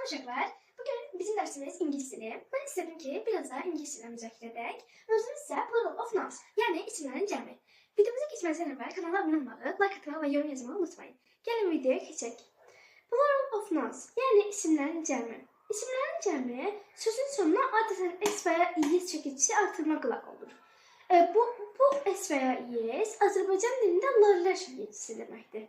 Salam uşaqlar. Bugün bizim dersimiz İngilis dili. Ben istedim ki biraz daha İngilisçe müzakere edək. Mövzumuz ise plural of nouns, yani isimlerin cəmi. Videomuza geçmezden evvel kanala abone olmayı, like atmayı ve yorum yazmayı unutmayın. Gelin videoya geçək. Plural of nouns, yani isimlerin cəmi. İsimlerin cəmi sözün sonuna adeten s veya is çekicisi artırmakla olur. Bu s veya is Azərbaycan dilində larlar çekicisi deməkdir.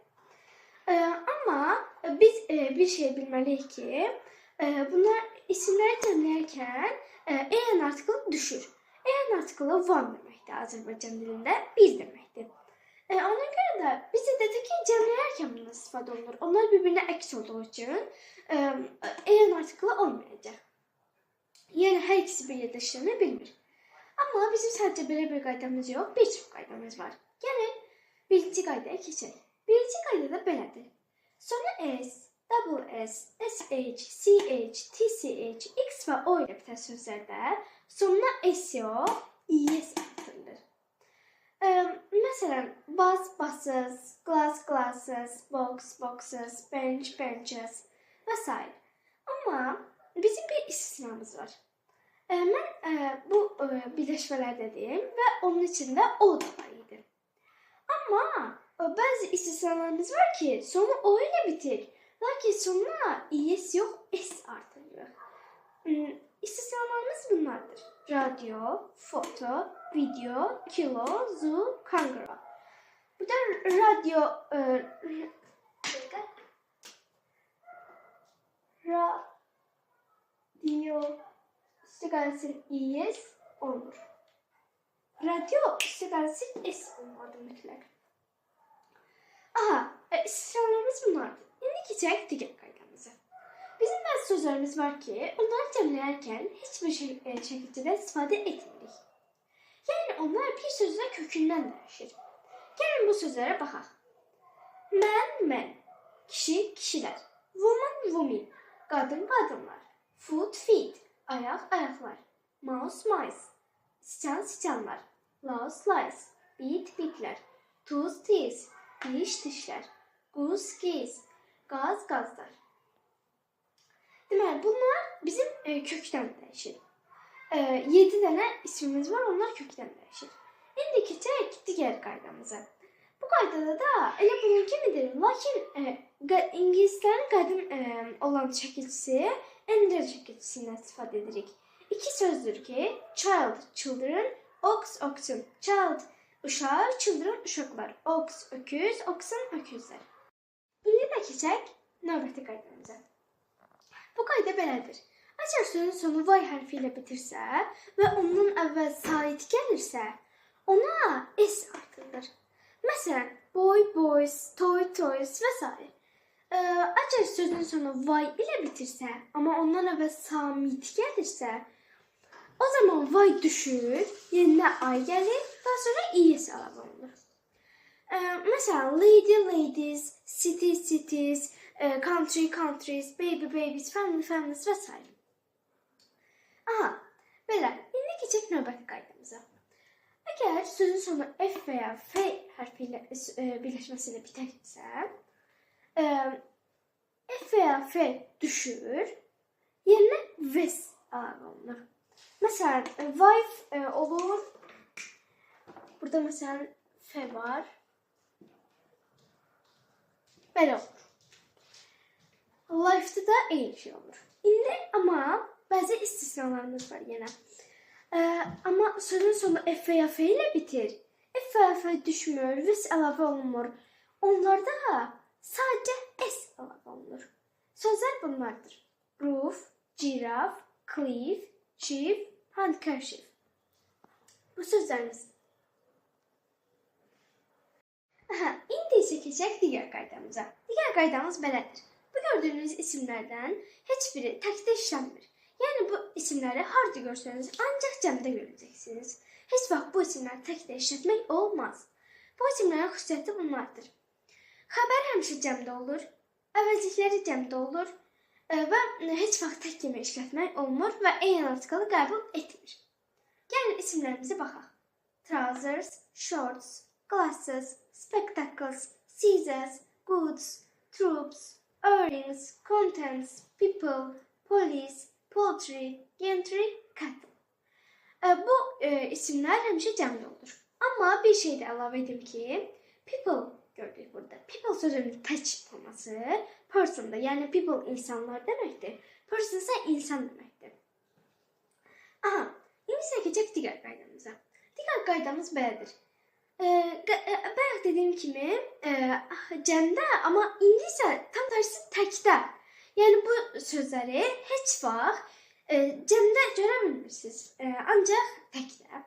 Ama biz bir şey bilmeliyiz ki bunlar isimleri cəmləyərkən en artiklı düşür. En artiklı one deməkdir Azərbaycan dilində, bir deməkdir. Ona göre de bize dedi ki cəmləyərkən bundan istifadə olunur. Onlar birbirine əks olduğu için en artiklı olmayacaq. Yani her ikisi bir yerdə işləmə bilmir. Ama bizim sadece böyle bir qaydamız yok, bir çox qaydamız var. Gəlin birinci qaydaya keçək. Birinci qayda da belədir. Sonu s, double s, sh, ch, tch, x və o ilə bitən sözlərdə sonuna s yox, is artırılır. Məsələn, bus, buses, glass, glasses, box, boxes, bench, benches və s. Amma bizim bir istisnamız var. Mən bu birləşmələr dedim və onun içində o da var idi. Amma bazı istisnalarımız var ki sonu o ile bitir. Lakin sonuna is yok, s artırılır. İstisnalarımız bunlardır. Radyo, foto, video, kilo, zoo, kanguru. Burada radyo istiqaləsi is olur. Radyo istiqaləsi s olmalıdır mütləq. Aha, istisnalarımız bunlardır. İndi keçək digər qaydamıza. Bizim bazı sözlərimiz var ki, onları cəmləyərkən heç bir şəkildə istifadə etmirik. Yəni onlar bir sözlə kökündən dəyişir. Gəlin bu sözlərə baxaq. Mən, kişi, kişilər, woman, women, qadın, qadınlar, foot, feet, ayaq, ayaqlar, mouse, mice, siçan, siçanlar, louse, lice, bit, bitlər, tooth, teeth, diş, dişlər, goose, geese, gaz, gazlar. Deməli, bunlar bizim kökdən dəyişir. 7 dənə ismimiz var, onlar kökdən dəyişir. İndi keçək digər qaydamıza. Bu qaydada da elə bunun kimidir, lakin ingilislərin qədim olan çəkicisi ender çəkicisindən istifadə edirik. İki sözdür ki, child, children, ox, oxen, child, uşaq, children, uşaqlar, ox, öküz, oxen, öküzlər. İndi də keçək növbəti qaydamıza. Bu qayda belədir. Əgər sözün sonu y hərfi ilə bitirsə və ondan əvvəl sait gəlirsə, ona s artırılır. Məsələn, boy, boys, toy, toys və s. Əgər sözün sonu y ilə bitirsə, amma ondan əvvəl samit gəlirsə, o zaman y düşür, yerinə ay gəlir, daha sonra is əlavə olunur. Məsələn, lady, ladies, city, cities, country, countries, baby, babies, family, families və s. Aha, belə. İndi keçək növbəti qaydamıza. Əgər sözün sonu f və ya f hərfi ilə birləşməsi ilə bitərsə, f və ya f düşür, yerinə vs əlavə olunur. Məsələn, wife olur, burada məsələn f var, belə olur. Life'da da eyni şey olur. İndi amma bazı istisnalarımız var yenə. Amma sözün sonu f və ya f ilə bitir. F və ya f düşmür, vs əlavə olunmur. Onlarda sadəcə s əlavə olunur. Sözlər bunlardır. Roof, giraffe, cliff, chief, handkerchief. Bu sözlərimiz. İndi isə keçək digər qaydamıza. Digər qaydamız belədir. Bu gördüğünüz isimlerden hiçbiri təkdə işlənmir. Yəni bu isimləri harda görsəniz ancaq cəmdə görəcəksiniz. Heç vaxt bu isimləri təkdə işlətmək olmaz. Bu isimlərin xüsusiyyəti bunlardır. Xəbər həmişə cəmdə olur, əvəzlikləri cəmdə olur və heç vaxt tək kimi işlətmək olmur və eyni artikalı qəbul etmir. Gəlin isimlərimizi baxaq. Trousers, shorts, glasses, spectacles, scissors, goods, troops, earrings, contents, people, police, poultry, gantry, cattle. Bu isimler həmişə cəmdə olur. Amma bir şey də əlavə edim ki, people gördük burada. People sözünün tək olması, person da, yəni people insanlar deməkdir. Person isə insan deməkdir. Aha, indi isə keçək digər qaydamıza. Digər qaydamız belədir. Bayaq dediyim kimi cəmdə, amma indi isə tam tərsi təkdə. Yəni bu sözləri heç vaxt cəmdə görə bilmirsiniz, ancaq təkdə.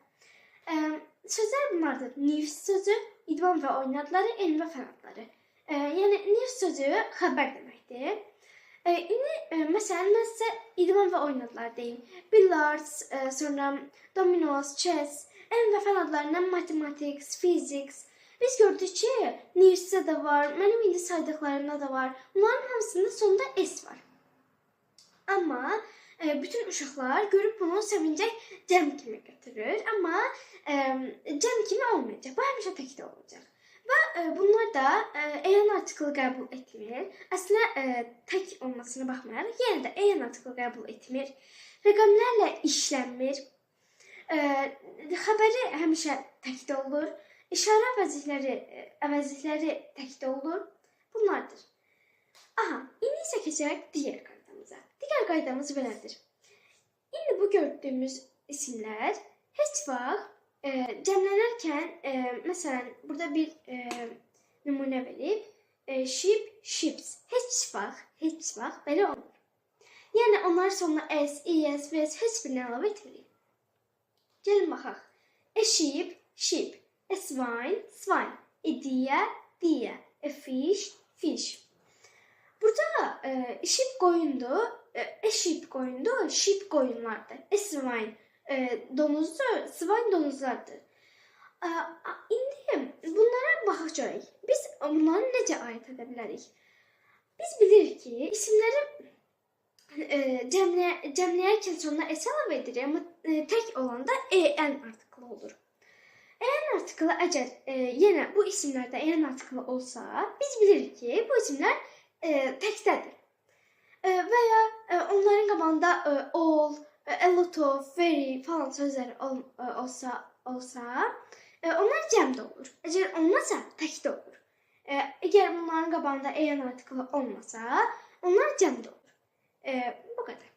Sözlər bunlardır. News sözü, idman və oyun adları, elm və fən adları. Yəni news sözü xəbər deməkdir. İndi məsələn mən sizə idman və oyun adları deyim. Billards, sonra dominos, chess, elm və fən adlarından mathematics, physics. Biz gördük ki, news'da da var, mənim indi saydıqlarımda da var. Bunların hamısında sonunda S var. Amma bütün uşaqlar görüb bunu sevincək cəm kimi götürür. Amma cəm kimi olmayacaq. Bu həmişə təkdə olacaq. Və bunlar da eyan artiklı qəbul etmir. Əslində tək olmasına baxmayaraq, yenə də eyan artiklı qəbul etmir. Rəqəmlərlə işlənmir. Xəbəri həmişə təkdə olur. İşarə əvəzlikləri təkdə olur. Bunlardır. Aha, indi isə keçək digər qaydamıza. Digər qaydamız belədir. İndi bu gördüyümüz isimlər heç vaxt cəmlənərkən, məsələn, burada bir nümunə verib, sheep, sheeps. Heç vaxt belə olmur. Yəni, onlar sonuna s, es, vs, heç birini əlavə etmirik. Gəlin baxaq. A sheep, sheep. A swine, swine. A deer, deer. A fish, fish. Burada sheep qoyundur, a sheep qoyundur, sheep qoyunlardır. A swine domuzdur, swine domuzlardır. İndi bunlara baxaq görək. Biz bunları necə aid edə bilərik? Biz bilirik ki, isimləri cəmləyərkən sonuna s əlavə edirik, amma tək olanda en artiklı olur. En artiklı əgər yenə bu isimlərdə en artiklı olsa, biz bilirik ki, bu isimlər təkdədir. Və ya onların qabağında all, a lot of, very falan sözləri olsa, onlar cəmdə olur. Əgər olmasa, təkdə olur. Əgər bunların qabağında en artiklı olmasa, onlar cəmdə olur. Bu qədər.